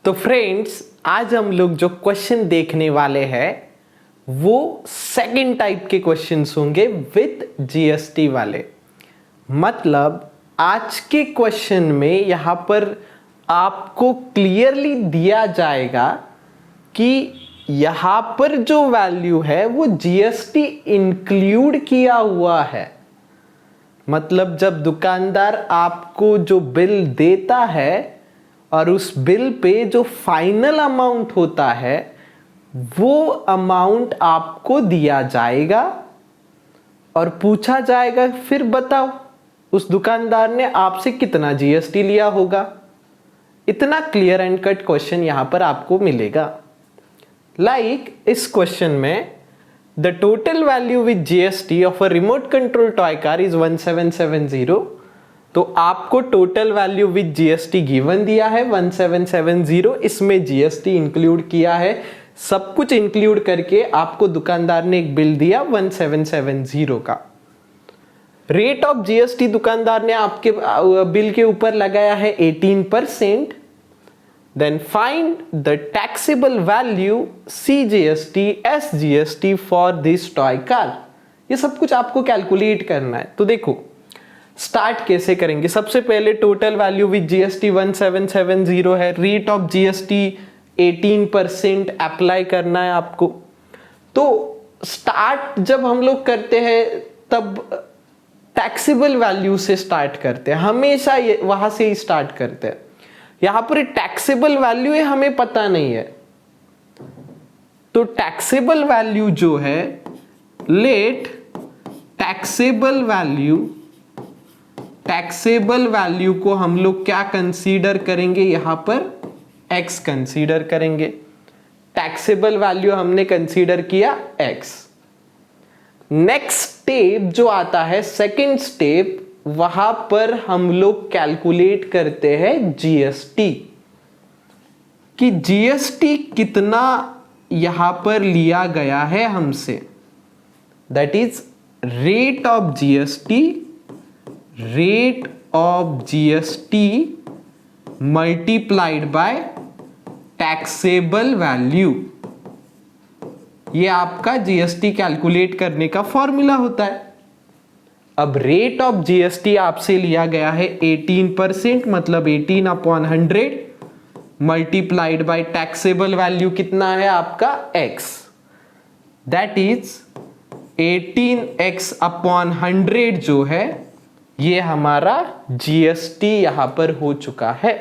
तो फ्रेंड्स, आज हम लोग जो क्वेश्चन देखने वाले हैं वो सेकंड टाइप के क्वेश्चंस होंगे विद जीएसटी वाले। मतलब आज के क्वेश्चन में यहां पर आपको क्लियरली दिया जाएगा कि यहां पर जो वैल्यू है वो जीएसटी इंक्लूड किया हुआ है। मतलब जब दुकानदार आपको जो बिल देता है और उस बिल पे जो फाइनल अमाउंट होता है वो अमाउंट आपको दिया जाएगा और पूछा जाएगा फिर बताओ उस दुकानदार ने आपसे कितना जीएसटी लिया होगा। इतना क्लियर एंड कट क्वेश्चन यहां पर आपको मिलेगा। लाइक इस क्वेश्चन में the total value with GST of a remote control toy car is 1770। तो आपको total value with GST given दिया है 1770, इसमें जीएसटी इंक्लूड किया है। सब कुछ इंक्लूड करके आपको दुकानदार ने एक बिल दिया 1770 का। रेट ऑफ जीएसटी दुकानदार ने आपके बिल के ऊपर लगाया है 18%। Then find the taxable value CGST SGST for this toy car. ये सब कुछ आपको कैलकुलेट करना है। तो देखो स्टार्ट कैसे करेंगे। सबसे पहले टोटल वैल्यू विद जीएसटी 1770 है, रेट ऑफ जीएसटी 18% अप्लाई करना है आपको। तो स्टार्ट जब हम लोग करते हैं तब टैक्सेबल वैल्यू से स्टार्ट करते हैं, हमेशा वहां से ही स्टार्ट करते हैं। यहां पर टैक्सेबल वैल्यू है हमें पता नहीं है, तो टैक्सेबल वैल्यू जो है लेट टैक्सेबल वैल्यू को हम लोग क्या कंसीडर करेंगे, यहां पर x कंसीडर करेंगे। टैक्सेबल वैल्यू हमने कंसीडर किया x। नेक्स्ट स्टेप जो आता है सेकंड स्टेप, वहां पर हम लोग कैलकुलेट करते हैं जीएसटी कि जीएसटी कितना यहां पर लिया गया है हमसे। That is rate of GST multiplied by taxable value. ये आपका जीएसटी कैलकुलेट करने का फॉर्मूला होता है। अब रेट ऑफ जीएसटी आपसे लिया गया है 18%, मतलब 18/100 मल्टीप्लाइड बाय टैक्सेबल वैल्यू कितना है आपका x। दैट इज 18x/100 जो है ये हमारा जीएसटी यहां पर हो चुका है।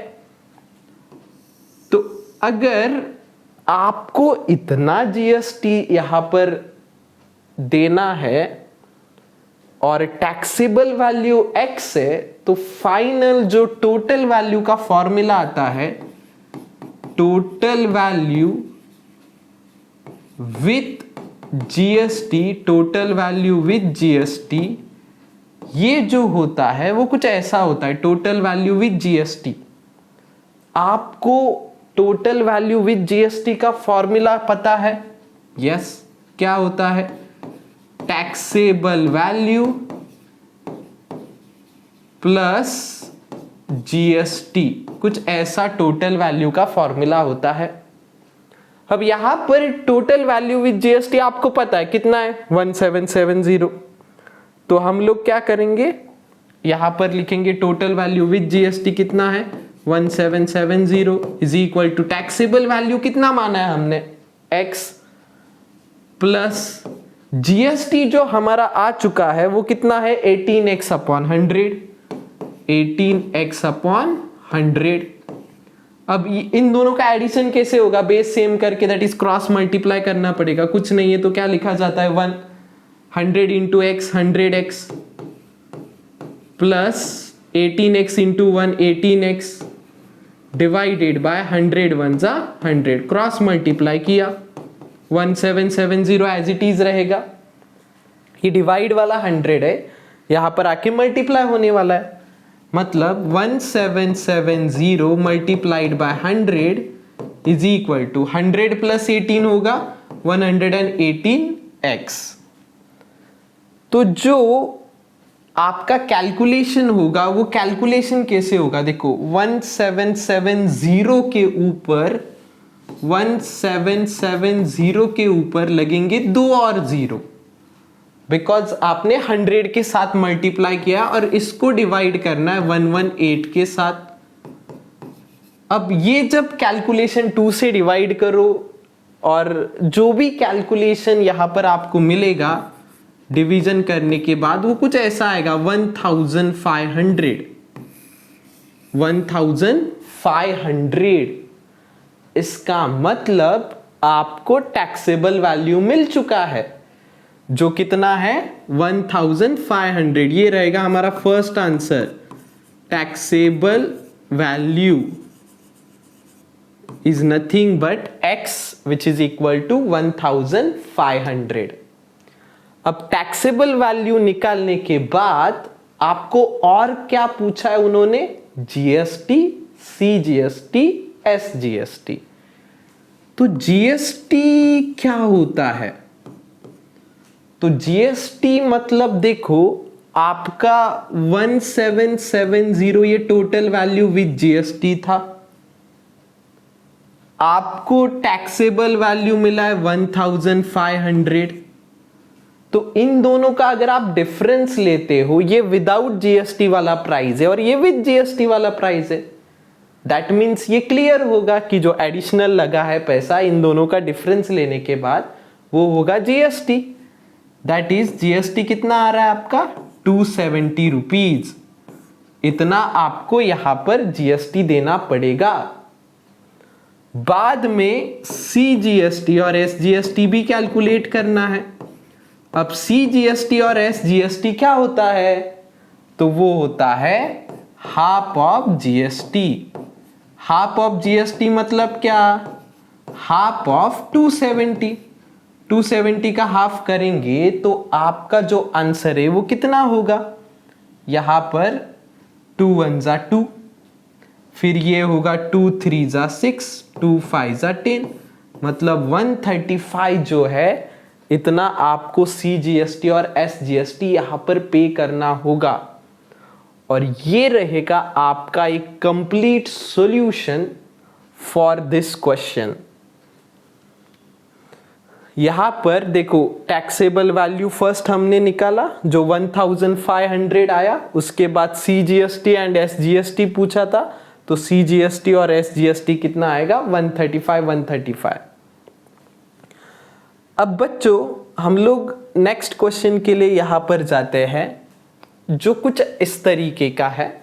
तो अगर आपको इतना जीएसटी यहां पर देना है और टैक्सेबल वैल्यू x है, तो फाइनल जो टोटल वैल्यू का फॉर्मूला आता है, टोटल वैल्यू विथ जीएसटी, ये जो होता है वो कुछ ऐसा होता है। टोटल वैल्यू विथ जीएसटी, आपको टोटल वैल्यू विथ जीएसटी का फॉर्मूला पता है? यस। क्या होता है? टैक्सेबल वैल्यू प्लस जीएसटी, कुछ ऐसा टोटल वैल्यू का फॉर्मूला होता है। अब यहां पर टोटल वैल्यू विद जीएसटी आपको पता है कितना है, 1770। तो हम लोग क्या करेंगे, यहां पर लिखेंगे टोटल वैल्यू विद जीएसटी कितना है 1770 is equal to taxable value कितना माना है हमने x प्लस जीएसटी जो हमारा आ चुका है वो कितना है 18x/100। अब इन दोनों का एडिशन कैसे होगा, बेस सेम करके, दैट इज क्रॉस मल्टीप्लाई करना पड़ेगा। कुछ नहीं है तो क्या लिखा जाता है 100 into x 100x plus 18x into 1 18x divided by 100 1 जा 100, क्रॉस मल्टीप्लाई किया 1770 एज इट इज रहेगा। ये डिवाइड वाला 100 है, यहां पर आके मल्टीप्लाई होने वाला है। मतलब 1770 multiplied by 100 is equal to 100 plus 18 होगा 118x। तो जो आपका कैलकुलेशन होगा, वो कैलकुलेशन कैसे होगा, देखो 1770 के ऊपर 1770 के ऊपर लगेंगे 2 और 0, बिकॉज आपने 100 के साथ मल्टीप्लाई किया और इसको डिवाइड करना है 118 के साथ। अब ये जब कैलकुलेशन 2 से डिवाइड करो और जो भी कैलकुलेशन यहां पर आपको मिलेगा डिवीजन करने के बाद वो कुछ ऐसा आएगा 1500। इसका मतलब आपको टैक्सेबल वैल्यू मिल चुका है, जो कितना है 1500। ये रहेगा हमारा first answer. Taxable value is nothing but x which is equal to 1500। अब टैक्सेबल वैल्यू निकालने के बाद आपको और क्या पूछा है उन्होंने, जीएसटी, सीजीएसटी, एसजीएसटी। तो जीएसटी क्या होता है, तो जीएसटी मतलब देखो आपका 1770 ये टोटल वैल्यू विद जीएसटी था, आपको टैक्सेबल वैल्यू मिला है 1500। तो इन दोनों का अगर आप डिफरेंस लेते हो, ये विदाउट जीएसटी वाला प्राइस है और ये विद जीएसटी वाला प्राइस है, दैट मीन्स ये क्लियर होगा कि जो एडिशनल लगा है पैसा, इन दोनों का डिफरेंस लेने के बाद वो होगा जीएसटी। दैट इज जीएसटी कितना आ रहा है आपका 270 रुपीज। इतना आपको यहां पर जीएसटी देना पड़ेगा। बाद में सीजीएसटी और एसजीएसटी भी कैलकुलेट करना है। अब सीजीएसटी और एसजीएसटी क्या होता है, तो वो होता है half of GST. Half of GST मतलब क्या, हाफ ऑफ 270। 270 का हाफ करेंगे तो आपका जो आंसर है वो कितना होगा, यहां पर 2 1 जा 2, फिर ये होगा 2 3 जा 6, 2 5 जा 10, मतलब 135 जो है इतना आपको सीजीएसटी और एसजीएसटी यहां पर पे करना होगा। और ये रहेगा आपका एक complete solution for this question. यहां पर देखो टैक्सेबल वैल्यू फर्स्ट हमने निकाला जो 1500 आया, उसके बाद सीजीएसटी एंड एसजीएसटी पूछा था, तो सीजीएसटी और एसजीएसटी कितना आएगा 135। अब बच्चों हम लोग नेक्स्ट क्वेश्चन के लिए यहां पर जाते हैं, जो कुछ इस तरीके का है।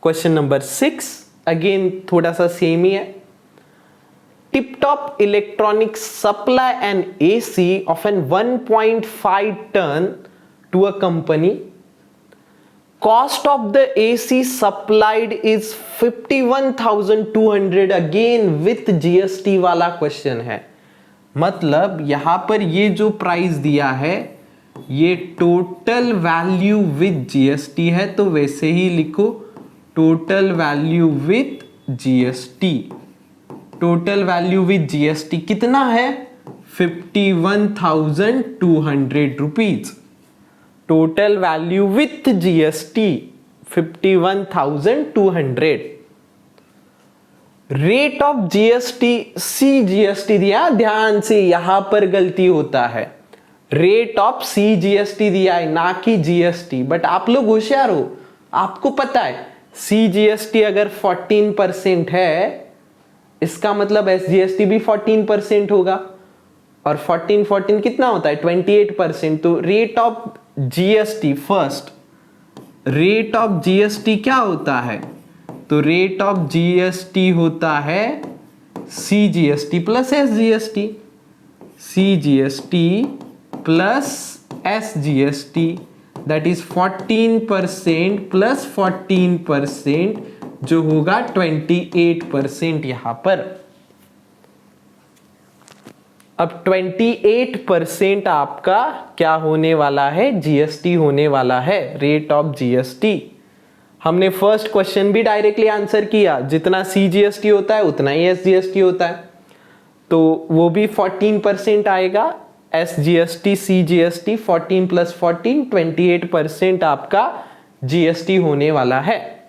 क्वेश्चन नंबर 6 अगेन थोड़ा सा सेम ही है। Tiptop electronics supply an AC of an 1.5 ton to a company. Cost of the AC supplied is 51,200, again with GST वाला क्वेश्चन है। मतलब यहां पर ये जो प्राइस दिया है ये टोटल वैल्यू विथ जीएसटी है, तो वैसे ही लिखो total value with GST. Total value with GST कितना है 51,200 rupees. Total value with GST 51,200। Rate of GST CGST दिया, ध्यान से यहां पर गलती होता है, रेट ऑफ सीजीएसटी दिया है ना कि जीएसटी। बट आप लोग होशियार हो, आपको पता है सीजीएसटी अगर 14% है इसका मतलब एसजीएसटी भी 14% होगा, और 14 कितना होता है 28%। तो rate of GST first, rate of GST क्या होता है, तो रेट ऑफ जीएसटी होता है CGST plus SGST, CGST plus SGST, that is 14% plus 14% जो होगा 28% यहां पर। अब 28% आपका क्या होने वाला है, जीएसटी होने वाला है, रेट ऑफ जीएसटी। हमने फर्स्ट क्वेश्चन भी डायरेक्टली आंसर किया, जितना सीजीएसटी होता है उतना ही एसजीएसटी होता है, तो वो भी 14% आएगा। SGST, CGST 14 + 14 28% आपका GST होने वाला है।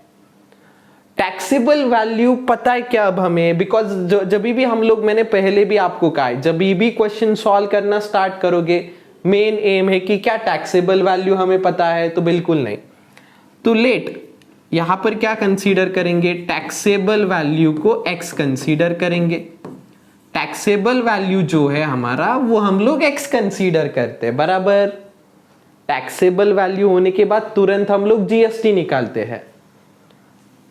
टैक्सेबल वैल्यू पता है क्या अब हमें, बिकॉज जब भी हम लोग, मैंने पहले भी आपको कहा है, जब भी क्वेश्चन सॉल्व करना स्टार्ट करोगे मेन एम है कि क्या टैक्सेबल वैल्यू हमें पता है, तो बिल्कुल नहीं। तो लेट यहां पर क्या कंसीडर करेंगे, टैक्सेबल वैल्यू को x कंसीडर करेंगे। टैक्सेबल वैल्यू जो है हमारा वो हम लोग x कंसीडर करते हैं, बराबर। टैक्सेबल वैल्यू होने के बाद तुरंत हम लोग GST निकालते हैं।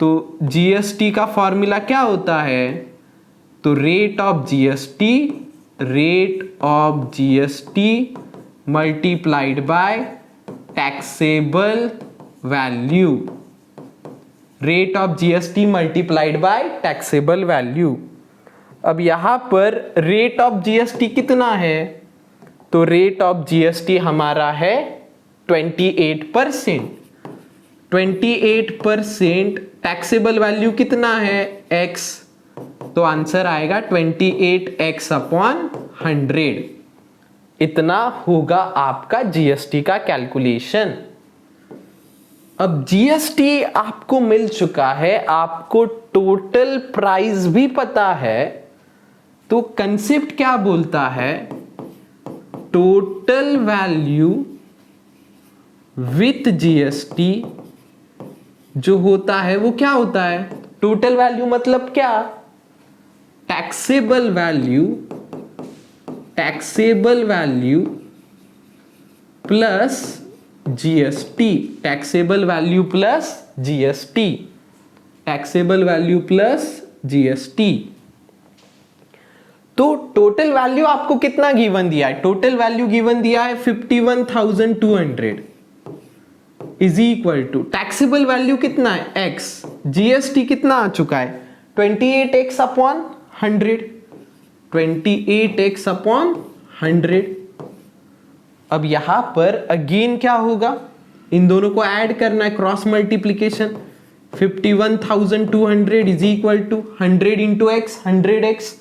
तो GST का फॉर्मूला क्या होता है, तो rate of GST multiplied by taxable value, rate of GST multiplied by taxable value. अब यहां पर रेट ऑफ GST कितना है, तो रेट ऑफ GST हमारा है 28%। 28% टैक्सेबल वैल्यू कितना है, x, तो आंसर आएगा 28x/100। इतना होगा आपका GST का कैलकुलेशन। अब GST आपको मिल चुका है, आपको टोटल प्राइस भी पता है, तो कंसेप्ट क्या बोलता है, टोटल वैल्यू विथ GST जो होता है वो क्या होता है, टोटल वैल्यू मतलब क्या, taxable value plus GST, taxable value plus GST। तो टोटल वैल्यू आपको कितना गिवन दिया है, टोटल वैल्यू गिवन दिया है 51,200 is equal to taxable value कितना है x, GST कितना आ चुका है 28x/100, 28x/100। अब यहां पर अगेन क्या होगा, इन दोनों को ऐड करना है, cross multiplication. 51,200 is equal to 100 into x, 100x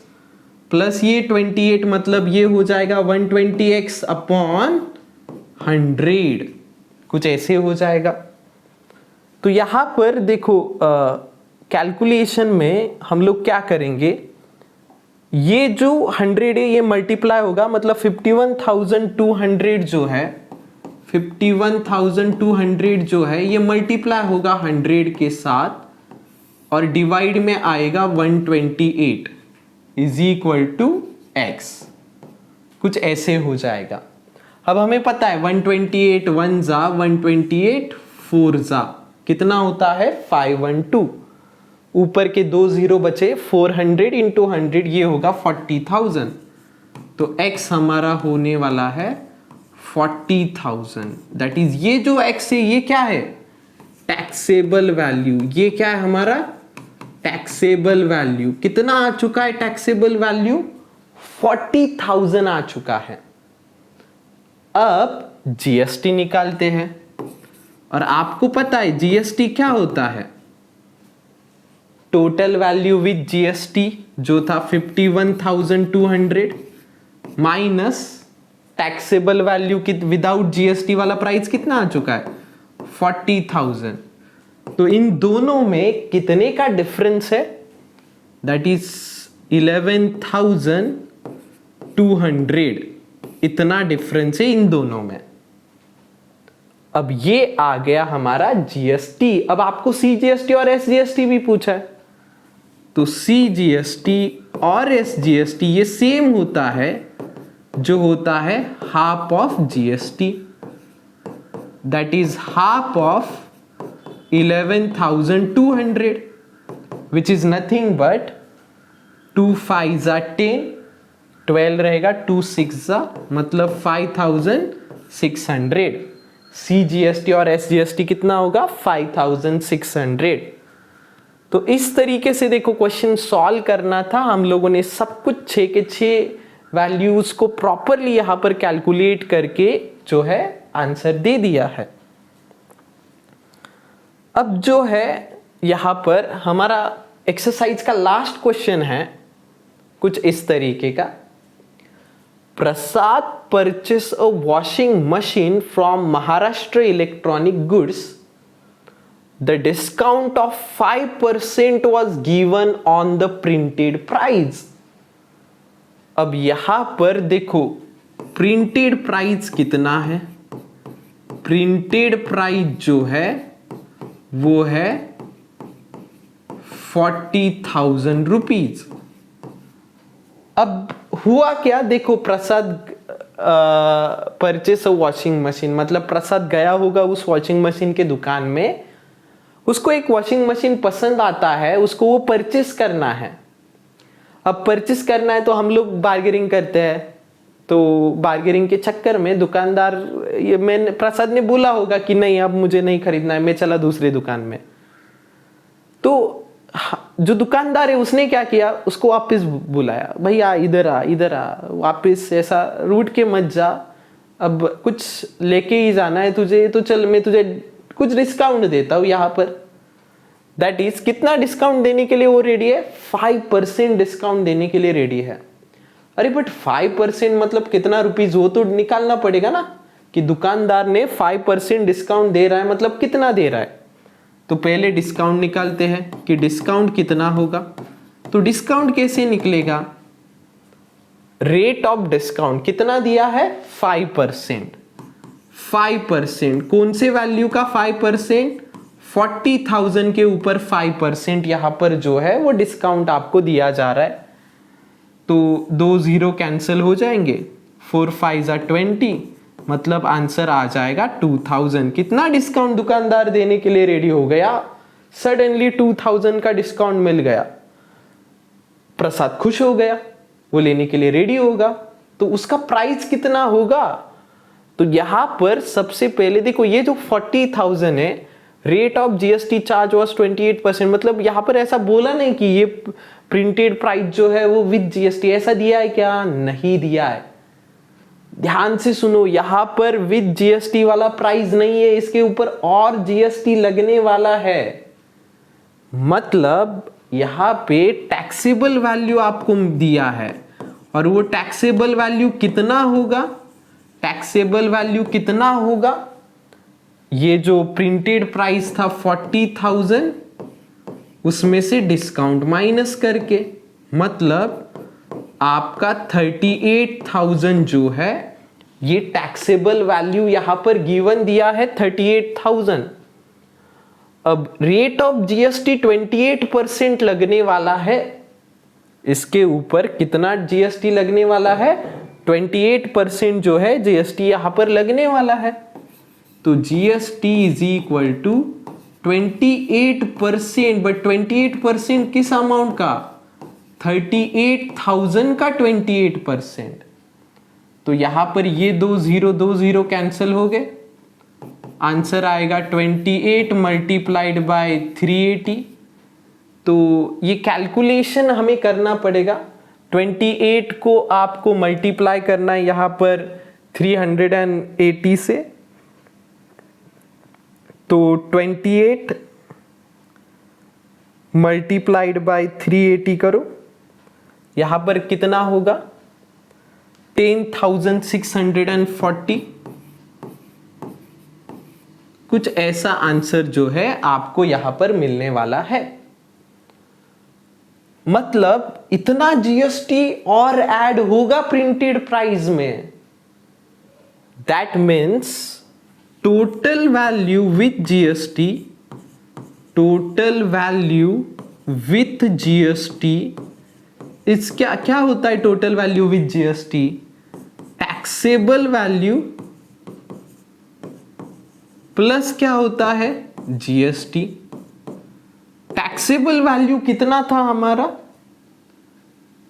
plus ये 28, मतलब ये हो जाएगा 120x/100, कुछ ऐसे हो जाएगा। तो यहां पर देखो कैलकुलेशन में हम लोग क्या करेंगे, ये जो 100 है ये मल्टीप्लाई होगा, मतलब 51,200 जो है, 51,200 जो है ये मल्टीप्लाई होगा 100 के साथ, और डिवाइड में आएगा 128 इज इक्वल टू x, कुछ ऐसे हो जाएगा। अब हमें पता है 128 1 जा 128 4 जा कितना होता है 512, ऊपर के 2 0 बचे, 400 इंटू 100 ये होगा 40,000, तो x हमारा होने वाला है 40,000। दैट इज ये जो x है ये क्या है, टैक्सेबल वैल्यू। ये क्या है हमारा टैक्सेबल वैल्यू, कितना आ चुका है टैक्सेबल वैल्यू 40,000 आ चुका है। अब GST निकालते हैं, और आपको पता है GST क्या होता है, टोटल वैल्यू विद GST जो था 51,200 minus taxable value without GST वाला प्राइस कितना आ चुका है 40,000। तो इन दोनों में कितने का डिफरेंस है, दैट इज 11,200, इतना डिफरेंस है इन दोनों में। अब ये आ गया हमारा GST। अब आपको CGST और SGST भी पूछा है, तो CGST और SGST ये सेम होता है, जो होता है half of GST, that is half of 11,200 which is nothing but 2 5 जा 10, 12 रहेगा, 2 6 जा मतलब 5,600। CGST और SGST कितना होगा 5,600। तो इस तरीके से देखो क्वेश्चन सॉल्व करना था। हम लोगों ने सब कुछ 6 के 6 वैल्यूज को प्रॉपरली यहां पर कैलकुलेट करके जो है आंसर दे दिया है। अब जो है यहां पर हमारा एक्सरसाइज का लास्ट क्वेश्चन है कुछ इस तरीके का, प्रसाद purchased a washing machine from Maharashtra Electronic Goods, the discount of 5% was given on the printed price. अब यहां पर देखो प्रिंटेड प्राइस कितना है, प्रिंटेड प्राइस जो है वो है 40,000 रुपीज। अब हुआ क्या, देखो प्रसाद परचेस अ वॉशिंग मशीन, मतलब प्रसाद गया होगा उस वॉशिंग मशीन के दुकान में, उसको एक वॉशिंग मशीन पसंद आता है, उसको वो परचेस करना है। अब परचेस करना है तो हम लोग बार्गेनिंग करते हैं, तो बार्गेनिंग के चक्कर में दुकानदार, ये मैंने प्रसाद ने बोला होगा कि नहीं अब मुझे नहीं खरीदना है, मैं चला दूसरे दुकान में। तो जो दुकानदार है उसने क्या किया, उसको वापस बुलाया, भैया इधर आ इधर आ, वापस ऐसा रूट के मत जा, अब कुछ लेके ही जाना है तुझे, तो चल मैं तुझे कुछ डिस्काउंट देता हूं यहाँ पर। दैट इज कितना डिस्काउंट देने के लिए वो रेडी है, 5% डिस्काउंट देने के लिए रेडी है। अरे बट 5% मतलब कितना रुपीज, वो तो निकालना पड़ेगा ना, कि दुकानदार ने 5% डिस्काउंट दे रहा है मतलब कितना दे रहा है। तो पहले डिस्काउंट निकालते हैं कि डिस्काउंट कितना होगा। तो डिस्काउंट कैसे निकलेगा, रेट ऑफ डिस्काउंट कितना दिया है, 5%। 5% कौन से वैल्यू का 5%, 40,000 के ऊपर 5% यहां पर जो है वो डिस्काउंट आपको दिया जा रहा है। तो 2 0 कैंसिल हो जाएंगे, 4 5 20, मतलब आंसर आ जाएगा 2000। कितना डिस्काउंट दुकानदार देने के लिए रेडी हो गया, सडनली 2000 का डिस्काउंट मिल गया, प्रसाद खुश हो गया, वो लेने के लिए रेडी होगा। तो उसका प्राइस कितना होगा, तो यहां पर सबसे पहले देखो ये जो 40,000 है, rate of GST charge was 28%, मतलब यहां पर ऐसा बोला नहीं कि ये प्रिंटेड प्राइस जो है वो विद जीएसटी, ऐसा दिया है क्या, नहीं दिया है। ध्यान से सुनो, यहां पर विद जीएसटी वाला प्राइस नहीं है, इसके ऊपर और जीएसटी लगने वाला है। मतलब यहां पे टैक्सेबल वैल्यू आपको दिया है, और वो टैक्सेबल वैल्यू कितना होगा, टैक्सेबल वैल्यू कितना होगा, ये जो प्रिंटेड प्राइस था 40,000, उसमें से डिस्काउंट माइनस करके, मतलब आपका 38,000 जो है ये टैक्सेबल वैल्यू यहां पर गिवन दिया है 38,000। अब रेट ऑफ जीएसटी 28% लगने वाला है, इसके ऊपर कितना जीएसटी लगने वाला है, 28% जो है जीएसटी यहां पर लगने वाला है। तो GST is equal to 28%, but 28% किस अमाउंट का, 38,000 का 28%। तो यहां पर ये 2 0 कैंसिल हो गए, आंसर आएगा 28 मल्टीप्लाइड बाय 380। तो ये कैलकुलेशन हमें करना पड़ेगा, 28 को आपको मल्टीप्लाई करना है यहां पर 380 से, तो 28 मल्टीप्लाइड बाय 380 करो, यहां पर कितना होगा 10,640, कुछ ऐसा आंसर जो है आपको यहां पर मिलने वाला है। मतलब इतना जीएसटी और ऐड होगा प्रिंटेड प्राइस में। That means total value with GST, total value with GST इस क्या क्या होता है, total value with GST, taxable value plus क्या होता है, जीएसटी। टैक्सेबल वैल्यू कितना था हमारा,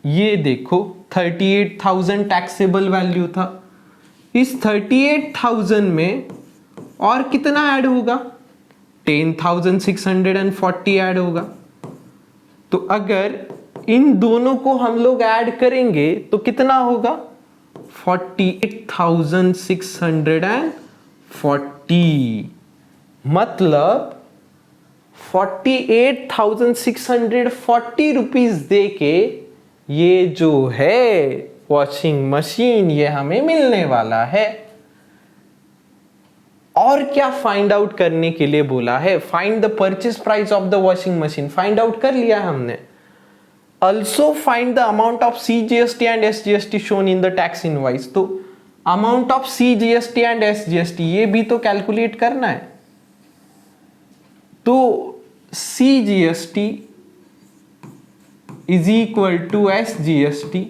ये देखो 38,000 टैक्सेबल वैल्यू था। इस 38,000 में और कितना ऐड होगा, 10,640 ऐड होगा। तो अगर इन दोनों को हम लोग ऐड करेंगे तो कितना होगा, 48,640। मतलब 48,640 रुपीज दे के ये जो है वॉशिंग मशीन ये हमें मिलने वाला है। और क्या फाइंड आउट करने के लिए बोला है? Find the purchase price of the washing machine, find out कर लिया हमने। Also find the amount of CGST and SGST shown in the tax invoice. तो amount of CGST and SGST ये भी तो कैलकुलेट करना है। तो CGST is equal to SGST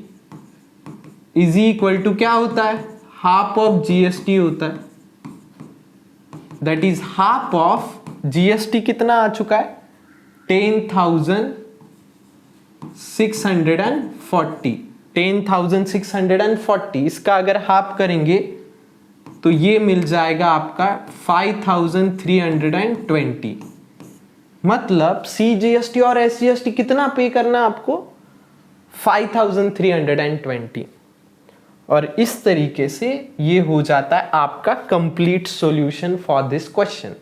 is equal to क्या होता है? हाफ ऑफ GST होता है। That is half of GST कितना आ चुका है? 10,640। 10,640 इसका अगर हाफ करेंगे तो ये मिल जाएगा आपका 5,320। मतलब CGST और SGST कितना पे करना आपको? 5,320। और इस तरीके से ये हो जाता है आपका complete solution for this question.